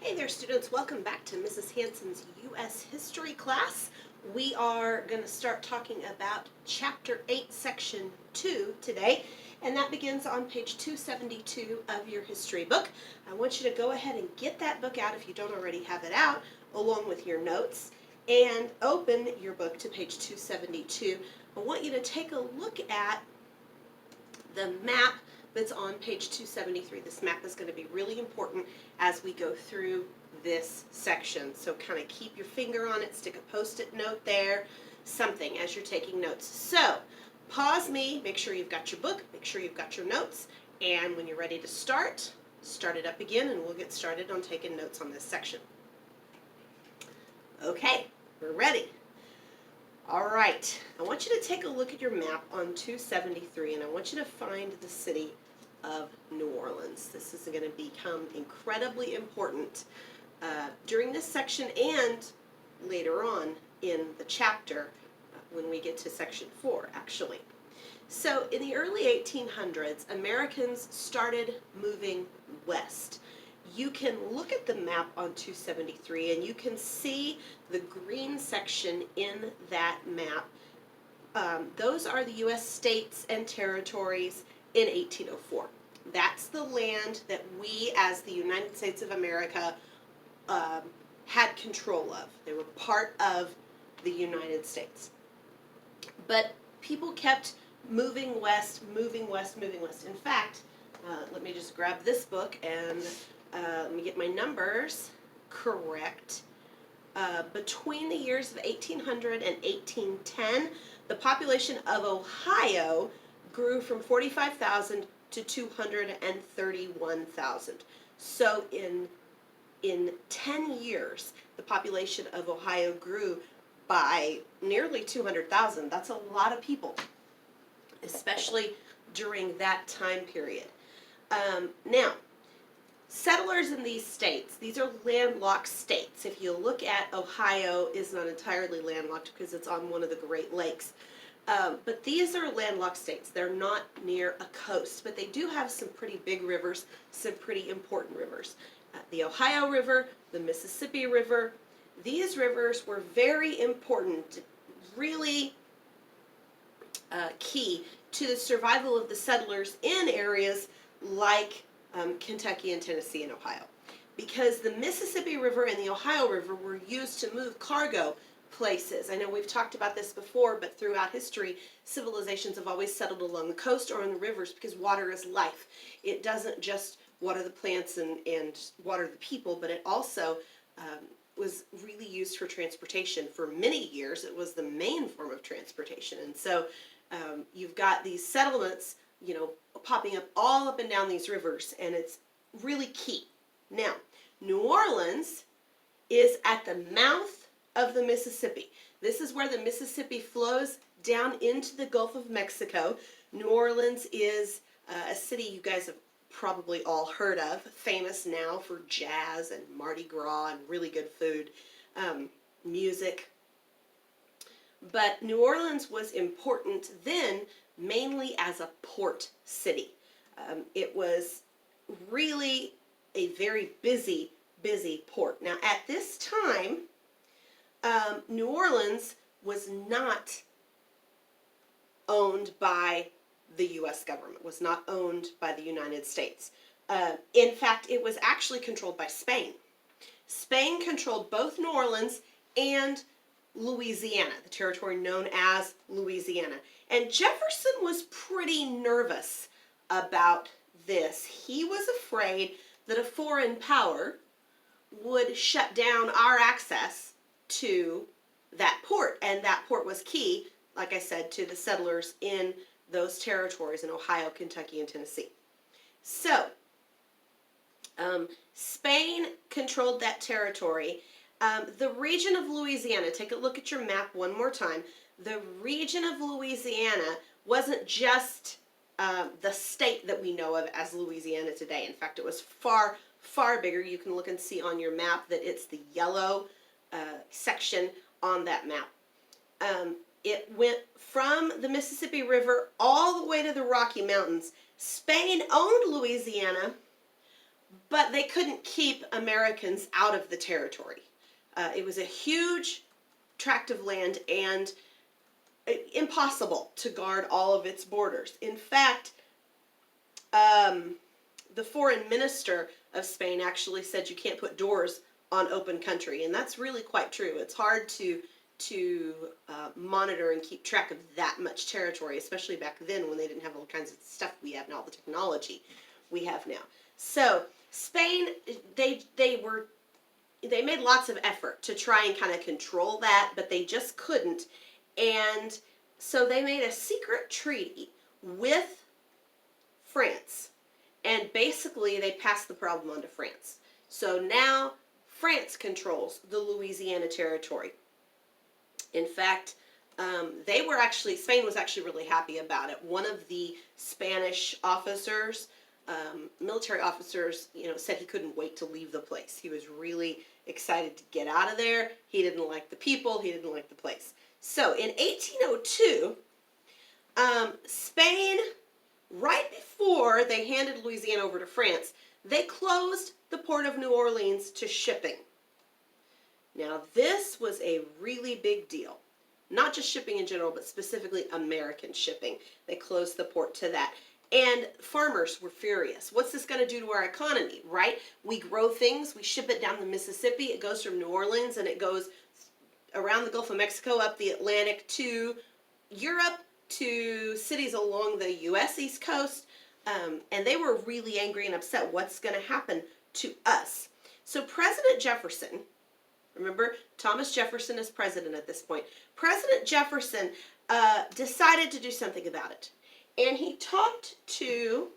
Hey there, students. Welcome back to Mrs. Hanson's U.S. History class. We are going to start talking about Chapter 8, Section 2 today, and that begins on page 272 of your history book. I want you to go ahead and get that book out if you don't already have it out, along with your notes, and open your book to page 272. I want you to take a look at the map that's on page 273. This map is going to be really important as we go through this section. So kind of keep your finger on it, stick a post-it note there, something as you're taking notes. So pause me, make sure you've got your book, make sure you've got your notes, and when you're ready to start it up again and we'll get started on taking notes on this section. Okay, we're ready. All right, I want you to take a look at your map on 273, and I want you to find the city of New Orleans. This is going to become incredibly important during this section and later on in the chapter when we get to section 4, actually. So in the early 1800s, Americans started moving west. You can look at the map on 273 and you can see the green section in that map. Those are the U.S. states and territories in 1804. That's the land that we as the United States of America had control of. They were part of the United States. But people kept moving west, moving west, moving west. In fact, let me just grab this book and let me get my numbers correct. Between the years of 1800 and 1810, the population of Ohio grew from 45,000 to 231,000. So in 10 years, the population of Ohio grew by nearly 200,000. That's a lot of people, especially during that time period. Now, settlers in these states, these are landlocked states. If you look at Ohio, is not entirely landlocked because it's on one of the Great Lakes. But these are landlocked states. They're not near a coast, but they do have some pretty big rivers, some pretty important rivers. The Ohio River, the Mississippi River. These rivers were very important, really key to the survival of the settlers in areas like Kentucky and Tennessee and Ohio, because the Mississippi River and the Ohio River were used to move cargo places. I know we've talked about this before, but throughout history, civilizations have always settled along the coast or in the rivers because water is life. It doesn't just water the plants and water the people, but it also was really used for transportation. For many years, it was the main form of transportation. And so you've got these settlements, popping up all up and down these rivers, and it's really key. Now, New Orleans is at the mouth of the Mississippi. This is where the Mississippi flows down into the Gulf of Mexico. New Orleans is a city you guys have probably all heard of, famous now for jazz and Mardi Gras and really good food, music. But New Orleans was important then mainly as a port city. It was really a very busy port. Now at this time, New Orleans was not owned by the U.S. government, was not owned by the United States. In fact, it was actually controlled by Spain. Spain controlled both New Orleans and Louisiana, the territory known as Louisiana. And Jefferson was pretty nervous about this. He was afraid that a foreign power would shut down our access to that port, and that port was key, like I said, to the settlers in those territories in Ohio, Kentucky, and Tennessee. So, Spain controlled that territory. The region of Louisiana, take a look at your map one more time. The region of Louisiana wasn't just the state that we know of as Louisiana today. In fact, it was far, far bigger. You can look and see on your map that it's the yellow section on that map. It went from the Mississippi River all the way to the Rocky Mountains. Spain owned Louisiana, but they couldn't keep Americans out of the territory. It was a huge tract of land and impossible to guard all of its borders. In fact, the foreign minister of Spain actually said you can't put doors on open country, and that's really quite true. It's hard to monitor and keep track of that much territory, especially back then when they didn't have all kinds of stuff we have now, all the technology we have now. So Spain, they made lots of effort to try and kind of control that, but they just couldn't. And so they made a secret treaty with France, and basically they passed the problem on to France. So now France controls the Louisiana territory. In fact, Spain was actually really happy about it. One of the Spanish officers, military officers, said he couldn't wait to leave the place. He was really excited to get out of there. He didn't like the people. He didn't like the place. So in 1802, Spain, right before they handed Louisiana over to France, they closed the port of New Orleans to shipping. Now, this was a really big deal. Not just shipping in general, but specifically American shipping. They closed the port to that. And farmers were furious. What's this going to do to our economy, right? We grow things, we ship it down the Mississippi, it goes from New Orleans, and it goes around the Gulf of Mexico, up the Atlantic to Europe, to cities along the U.S. East Coast. And they were really angry and upset. What's going to happen to us? So President Jefferson, remember, Thomas Jefferson is president at this point. President Jefferson decided to do something about it. And he talked to,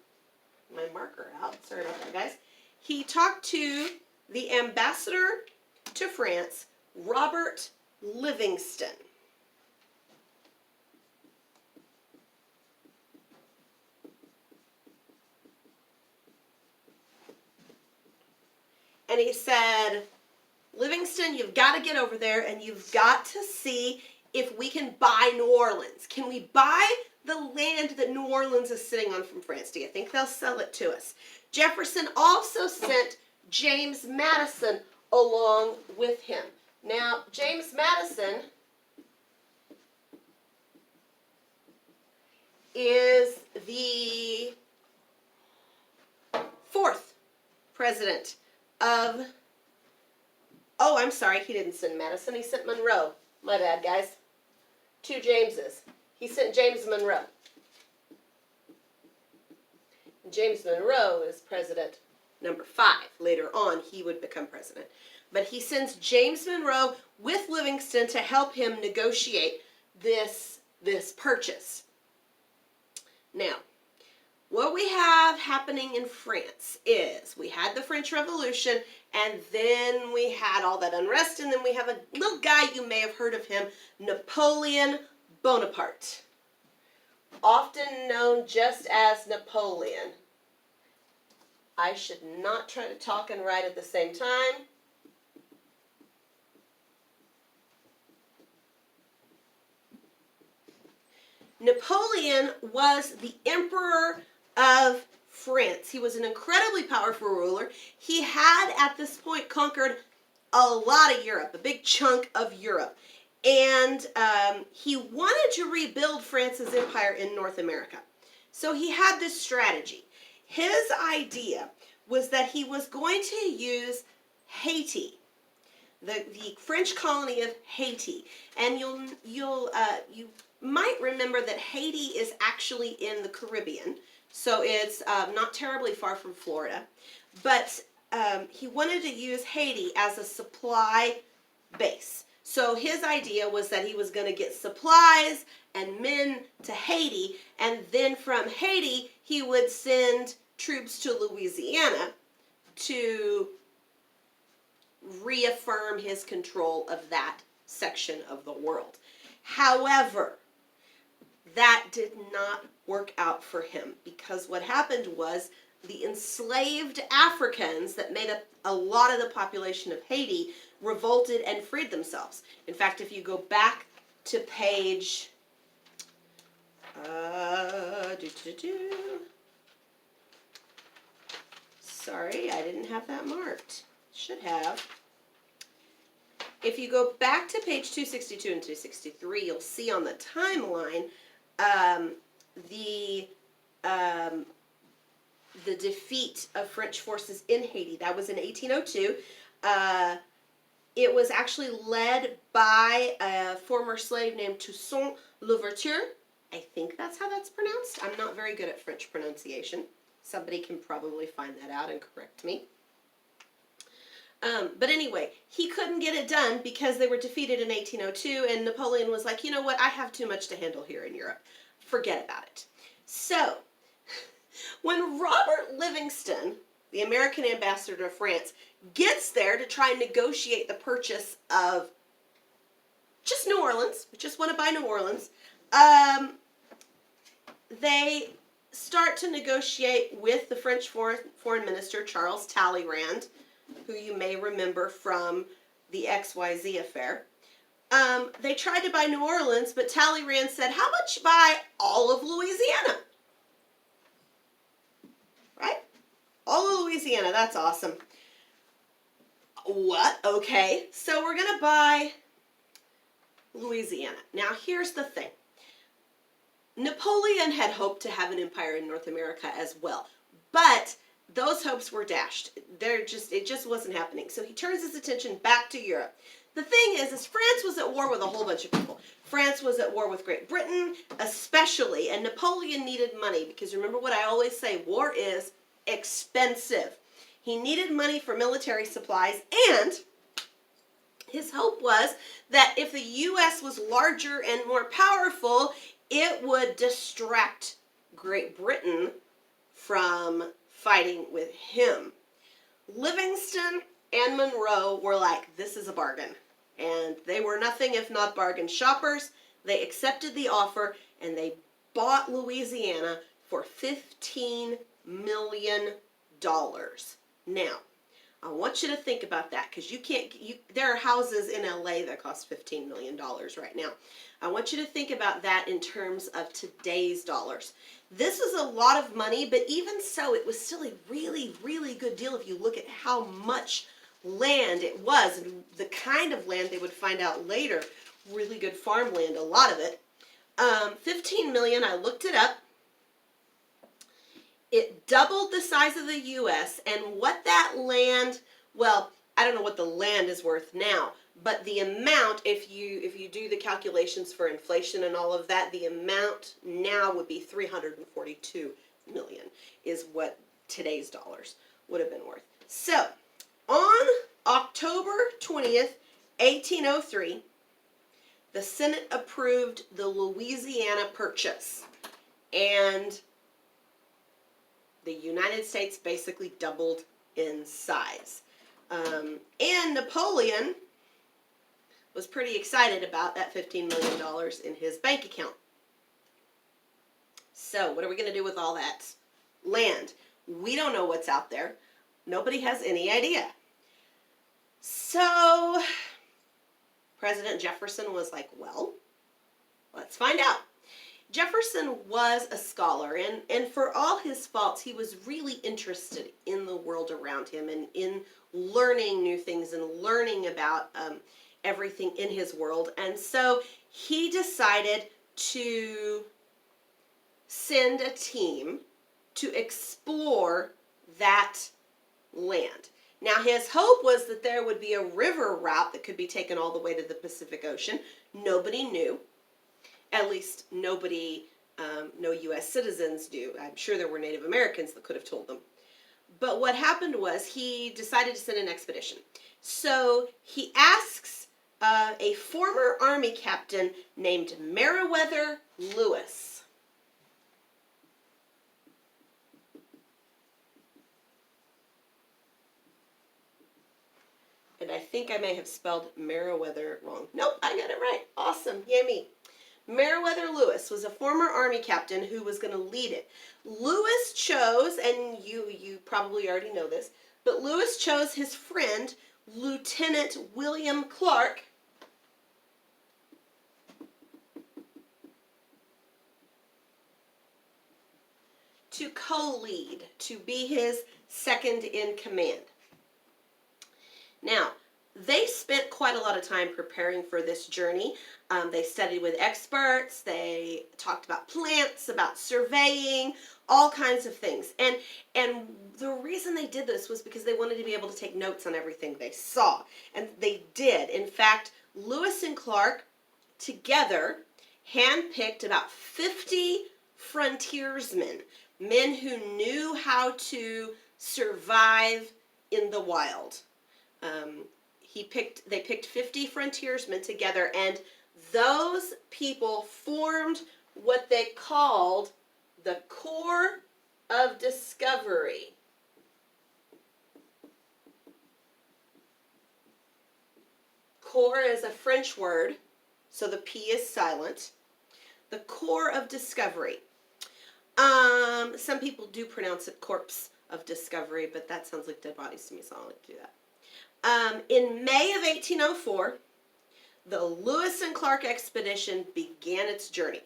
my marker out, sorry about that, guys. He talked to the ambassador to France, Robert Livingston. And he said, Livingston, you've got to get over there and you've got to see if we can buy New Orleans. Can we buy the land that New Orleans is sitting on from France? Do you think they'll sell it to us? Jefferson also sent James Madison along with him. Now, James Madison is the fourth president of, I'm sorry, he didn't send Madison, he sent Monroe. My bad, guys. Two Jameses. He sent James Monroe. James Monroe is president number 5. Later on, he would become president. But he sends James Monroe with Livingston to help him negotiate this purchase. Now, what we have happening in France is we had the French Revolution, and then we had all that unrest, and then we have a little guy, you may have heard of him, Napoleon Bonaparte, often known just as Napoleon. I should not try to talk and write at the same time. Napoleon was the emperor of France. He was an incredibly powerful ruler. He had, at this point, conquered a lot of Europe, a big chunk of Europe. And he wanted to rebuild France's empire in North America. So he had this strategy. His idea was that he was going to use Haiti, the French colony of Haiti. And you might remember that Haiti is actually in the Caribbean. So it's not terribly far from Florida. But he wanted to use Haiti as a supply base. So his idea was that he was going to get supplies and men to Haiti, and then from Haiti he would send troops to Louisiana to reaffirm his control of that section of the world. However, that did not work out for him, because what happened was the enslaved Africans that made up a lot of the population of Haiti revolted and freed themselves. In fact, if you go back to page Sorry, I didn't have that marked. Should have. If you go back to page 262 and 263, you'll see on the timeline the defeat of French forces in Haiti. That was in 1802. It was actually led by a former slave named Toussaint Louverture. I think that's how that's pronounced. I'm not very good at French pronunciation. Somebody can probably find that out and correct me. But anyway, he couldn't get it done because they were defeated in 1802, and Napoleon was like, you know what, I have too much to handle here in Europe. Forget about it. So, when Robert Livingston, the American ambassador to France, gets there to try and negotiate the purchase of just New Orleans, just want to buy New Orleans, they start to negotiate with the French foreign minister, Charles Talleyrand, who you may remember from the XYZ affair. They tried to buy New Orleans, but Talleyrand said, how about you buy all of Louisiana? Right? All of Louisiana, that's awesome. What? Okay, so we're going to buy Louisiana. Now, here's the thing. Napoleon had hoped to have an empire in North America as well, but those hopes were dashed. It just wasn't happening. So he turns his attention back to Europe. The thing is France was at war with a whole bunch of people. France was at war with Great Britain, especially, and Napoleon needed money because remember what I always say, war is expensive. He needed money for military supplies, and his hope was that if the U.S. was larger and more powerful, it would distract Great Britain from fighting with him. Livingston and Monroe were like, this is a bargain. And they were nothing if not bargain shoppers. They accepted the offer and they bought Louisiana for $15 million. Now, I want you to think about that because there are houses in LA that cost $15 million right now. I want you to think about that in terms of today's dollars. This was a lot of money, but even so, it was still a really, really good deal if you look at how much land it was and the kind of land they would find out later. Really good farmland, a lot of it. 15 million, I looked it up. It doubled the size of the U.S. and what that land, well, I don't know what the land is worth now, but the amount, if you do the calculations for inflation and all of that, the amount now would be $342 million is what today's dollars would have been worth. So, on October 20th, 1803, the Senate approved the Louisiana Purchase, and the United States basically doubled in size. And Napoleon was pretty excited about that $15 million in his bank account. So, what are we going to do with all that land? We don't know what's out there. Nobody has any idea. So, President Jefferson was like, well, let's find out. Jefferson was a scholar, and for all his faults, he was really interested in the world around him and in learning new things and learning about everything in his world. And so he decided to send a team to explore that land. Now, his hope was that there would be a river route that could be taken all the way to the Pacific Ocean. Nobody knew. At least nobody, no U.S. citizens knew. I'm sure there were Native Americans that could have told them. But what happened was he decided to send an expedition. So he asks a former Army captain named Meriwether Lewis. And I think I may have spelled Meriwether wrong. Nope, I got it right. Awesome. Yay me. Meriwether Lewis was a former Army captain who was going to lead it. Lewis chose, and you probably already know this, but Lewis chose his friend, Lieutenant William Clark, to co-lead, to be his second in command. Now, they spent quite a lot of time preparing for this journey. They studied with experts, they talked about plants, about surveying, all kinds of things. And the reason they did this was because they wanted to be able to take notes on everything they saw. And they did. In fact, Lewis and Clark together handpicked about 50 frontiersmen, men who knew how to survive in the wild. They picked 50 frontiersmen together, and those people formed what they called the Corps of Discovery. Corps is a French word, so the P is silent. The Corps of Discovery. Some people do pronounce it Corpse of Discovery, but that sounds like dead bodies to me, so I don't like to do that. In May of 1804, the Lewis and Clark expedition began its journey.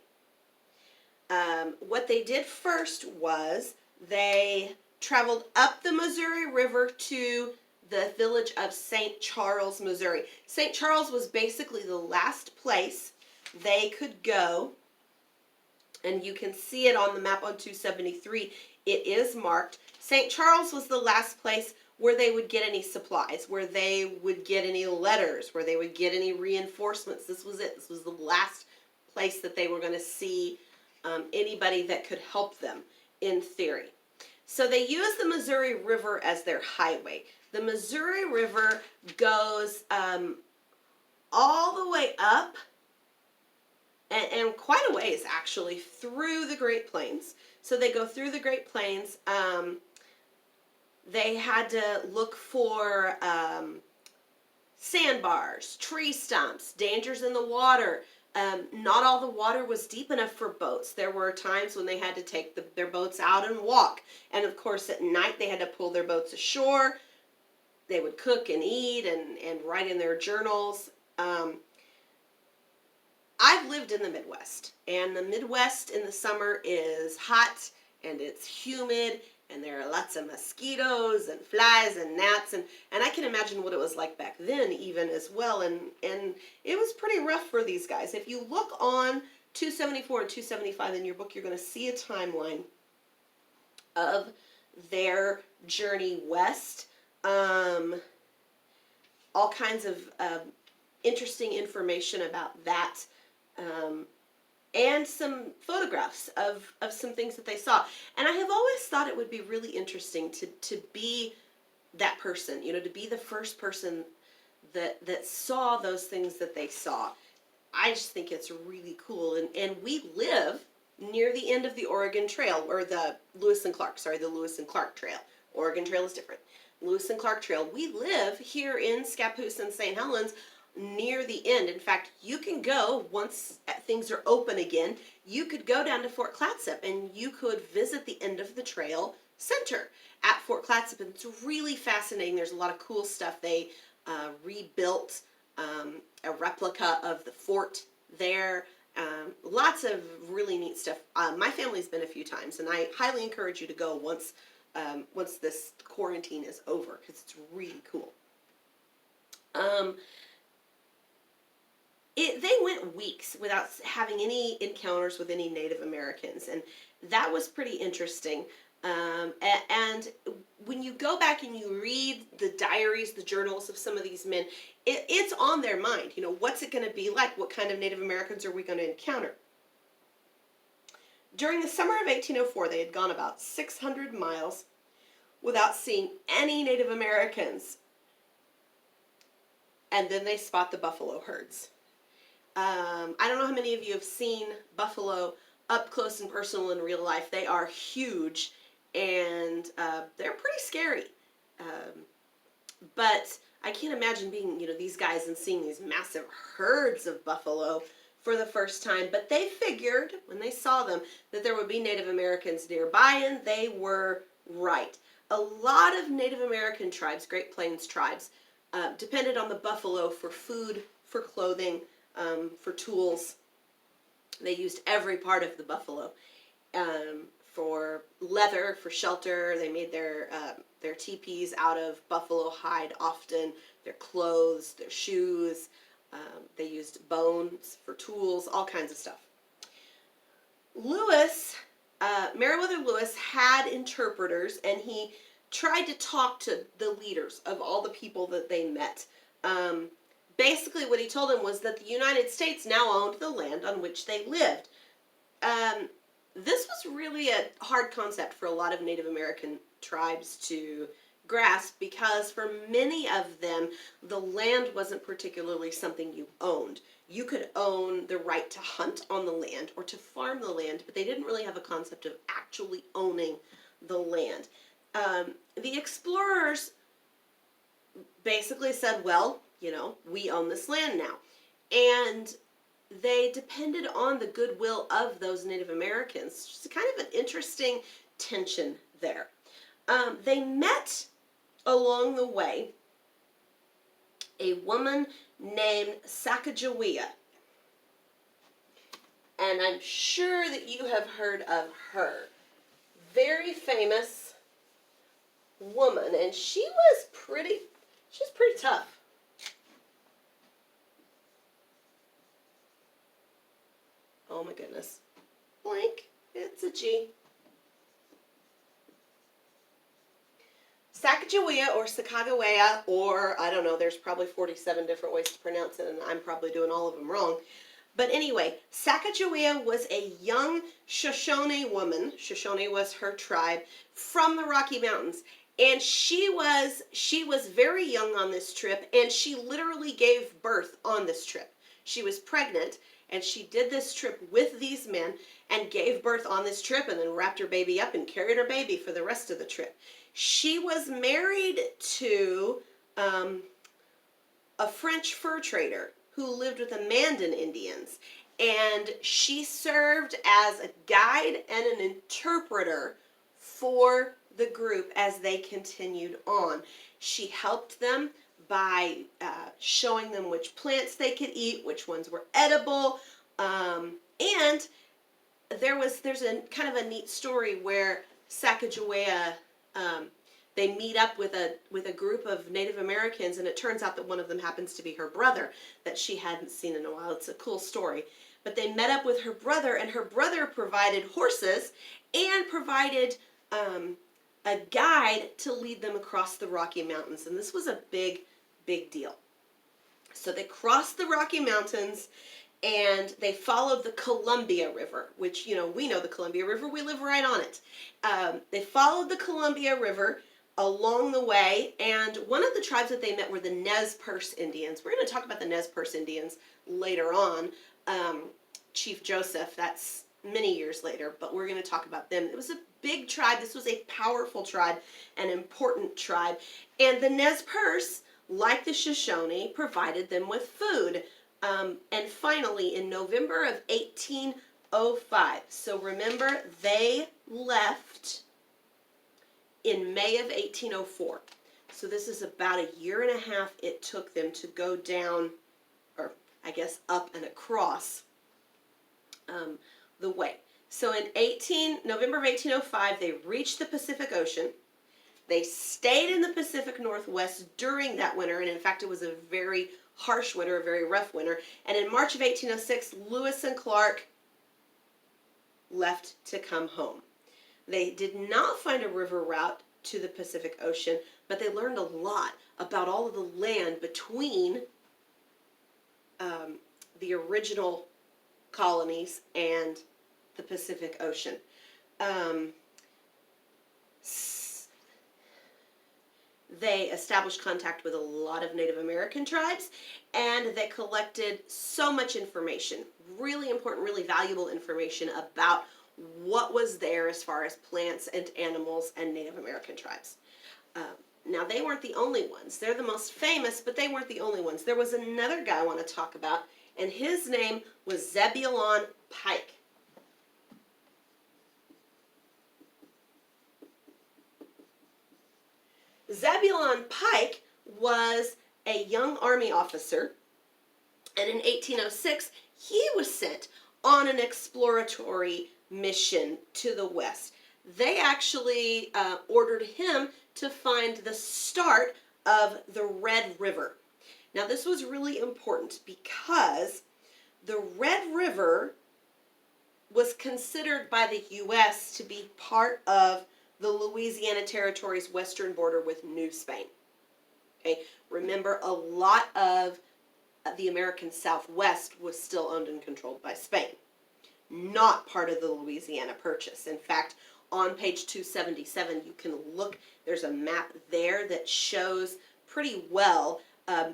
What they did first was they traveled up the Missouri River to the village of St. Charles, Missouri. St. Charles was basically the last place they could go, and you can see it on the map on 273. It is marked. St. Charles was the last place where they would get any supplies, where they would get any letters, where they would get any reinforcements. This was it. This was the last place that they were going to see anybody that could help them, in theory. So they used the Missouri River as their highway. The Missouri River goes all the way up, and quite a ways actually, through the Great Plains. So they go through the Great Plains. They had to look for sandbars, tree stumps, dangers in the water. Not all the water was deep enough for boats. There were times when they had to take their boats out and walk. And of course at night they had to pull their boats ashore. They would cook and eat and write in their journals. I've lived in the Midwest, and the Midwest in the summer is hot and it's humid, and there are lots of mosquitoes and flies and gnats, and I can imagine what it was like back then even as well, and it was pretty rough for these guys. If you look on 274 and 275 in your book, you're going to see a timeline of their journey west. All kinds of interesting information about that, and some photographs of some things that they saw. And I have always thought it would be really interesting to be that person, to be the first person that saw those things that they saw. I just think it's really cool. And we live near the end of the Oregon Trail, or the Lewis and Clark Trail. Oregon Trail is different. Lewis and Clark Trail. We live here in Scappoose and St. Helens near the end. In fact, you can go, once things are open again, you could go down to Fort Clatsop and you could visit the end of the trail center at Fort Clatsop. And it's really fascinating. There's a lot of cool stuff. They rebuilt a replica of the fort there. Lots of really neat stuff. My family's been a few times, and I highly encourage you to go once this quarantine is over, because it's really cool. They went weeks without having any encounters with any Native Americans, and that was pretty interesting. And when you go back and you read the diaries, the journals of some of these men, it's on their mind. What's it going to be like? What kind of Native Americans are we going to encounter? During the summer of 1804, they had gone about 600 miles without seeing any Native Americans. And then they spot the buffalo herds. I don't know how many of you have seen buffalo up close and personal in real life. They are huge, and they're pretty scary. But I can't imagine being, these guys and seeing these massive herds of buffalo for the first time. But they figured, when they saw them, that there would be Native Americans nearby, and they were right. A lot of Native American tribes, Great Plains tribes, depended on the buffalo for food, for clothing, for tools. They used every part of the buffalo for leather, for shelter. They made their teepees out of buffalo hide often, their clothes, their shoes. They used bones for tools, all kinds of stuff. Meriwether Lewis had interpreters, and he tried to talk to the leaders of all the people that they met. Basically, what he told them was that the United States now owned the land on which they lived. This was really a hard concept for a lot of Native American tribes to grasp, because for many of them, the land wasn't particularly something you owned. You could own the right to hunt on the land or to farm the land, but they didn't really have a concept of actually owning the land. The explorers basically said, well, we own this land now. And they depended on the goodwill of those Native Americans. Just kind of an interesting tension there. They met along the way a woman named Sacagawea. And I'm sure that you have heard of her. Very famous woman, and she's pretty tough. Oh my goodness. Blank. It's a G. Sacagawea or Sacagawea, or I don't know, there's probably 47 different ways to pronounce it, and I'm probably doing all of them wrong. But anyway, Sacagawea was a young Shoshone woman. Shoshone was her tribe from the Rocky Mountains. And she was very young on this trip, and she literally gave birth on this trip. She was pregnant, and she did this trip with these men and gave birth on this trip, and then wrapped her baby up and carried her baby for the rest of the trip. She was married to a French fur trader who lived with the Mandan Indians, and she served as a guide and an interpreter for the group as they continued on. She helped them by showing them which plants they could eat, which ones were edible, and there's a kind of a neat story where Sacagawea, they meet up with a group of Native Americans, and it turns out that one of them happens to be her brother that she hadn't seen in a while. It's a cool story. But they met up with her brother, and her brother provided horses and provided a guide to lead them across the Rocky Mountains. And this was a big, big deal. So they crossed the Rocky Mountains, and they followed the Columbia River, which, we know the Columbia River. We live right on it. They followed the Columbia River along the way, and one of the tribes that they met were the Nez Perce Indians. We're going to talk about the Nez Perce Indians later on. Chief Joseph, that's many years later, but we're going to talk about them. It was a big tribe. This was a powerful tribe, an important tribe. And the Nez Perce, like the Shoshone, provided them with food. And finally, in November of 1805, so remember, they left in May of 1804. So this is about a year and a half it took them to go down, or I guess up and across the way. So in November of 1805, they reached the Pacific Ocean. They stayed in the Pacific Northwest during that winter, and in fact, it was a very harsh winter, a very rough winter. And in March of 1806, Lewis and Clark left to come home. They did not find a river route to the Pacific Ocean, but they learned a lot about all of the land between the original colonies and the Pacific Ocean. They established contact with a lot of Native American tribes, and they collected so much information, really important, really valuable information about what was there as far as plants and animals and Native American tribes. Now, they weren't the only ones. They're the most famous, but they weren't the only ones. There was another guy I want to talk about, and his name was Zebulon Pike. Zebulon Pike was a young Army officer, and in 1806, he was sent on an exploratory mission to the west. they actually ordered him to find the start of the Red River. Now, this was really important because the Red River was considered by the U.S. to be part of the Louisiana Territory's western border with New Spain. Okay, remember, a lot of the American Southwest was still owned and controlled by Spain, not part of the Louisiana Purchase. In fact, on page 277, you can look, there's a map there that shows pretty well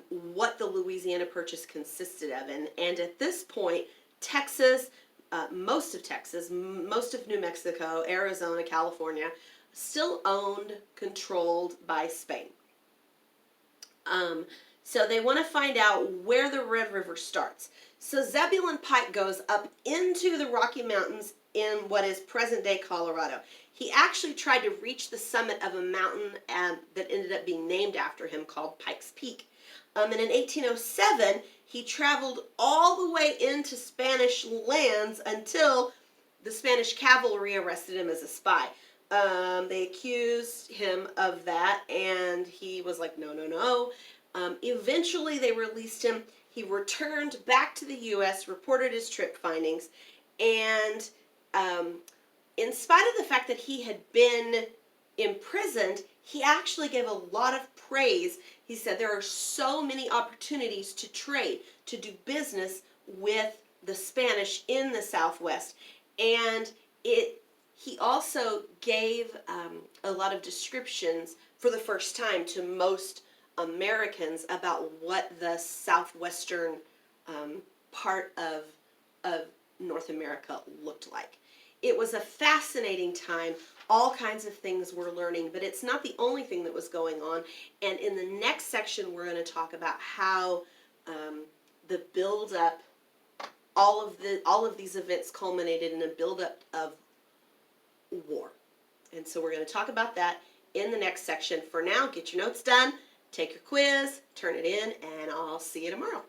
what the Louisiana Purchase consisted of. And at this point, Texas, most of New Mexico, Arizona, California, still owned, controlled by Spain. So they want to find out where the Red River starts. So Zebulon Pike goes up into the Rocky Mountains in what is present-day Colorado. He actually tried to reach the summit of a mountain that ended up being named after him called Pikes Peak. And in 1807, he traveled all the way into Spanish lands until the Spanish cavalry arrested him as a spy. They accused him of that, and he was like, no, no, no. Eventually, they released him. He returned back to the U.S., reported his trip findings, and in spite of the fact that he had been imprisoned, he actually gave a lot of praise. He said there are so many opportunities to trade, to do business with the Spanish in the Southwest, and he also gave a lot of descriptions for the first time to most Americans about what the southwestern part of North America looked like. It was a fascinating time. All kinds of things we're learning, but it's not the only thing that was going on. And in the next section, we're going to talk about how the build-up, all of these events culminated in a build-up of war. And so we're going to talk about that in the next section. For now, get your notes done, take your quiz, turn it in, and I'll see you tomorrow.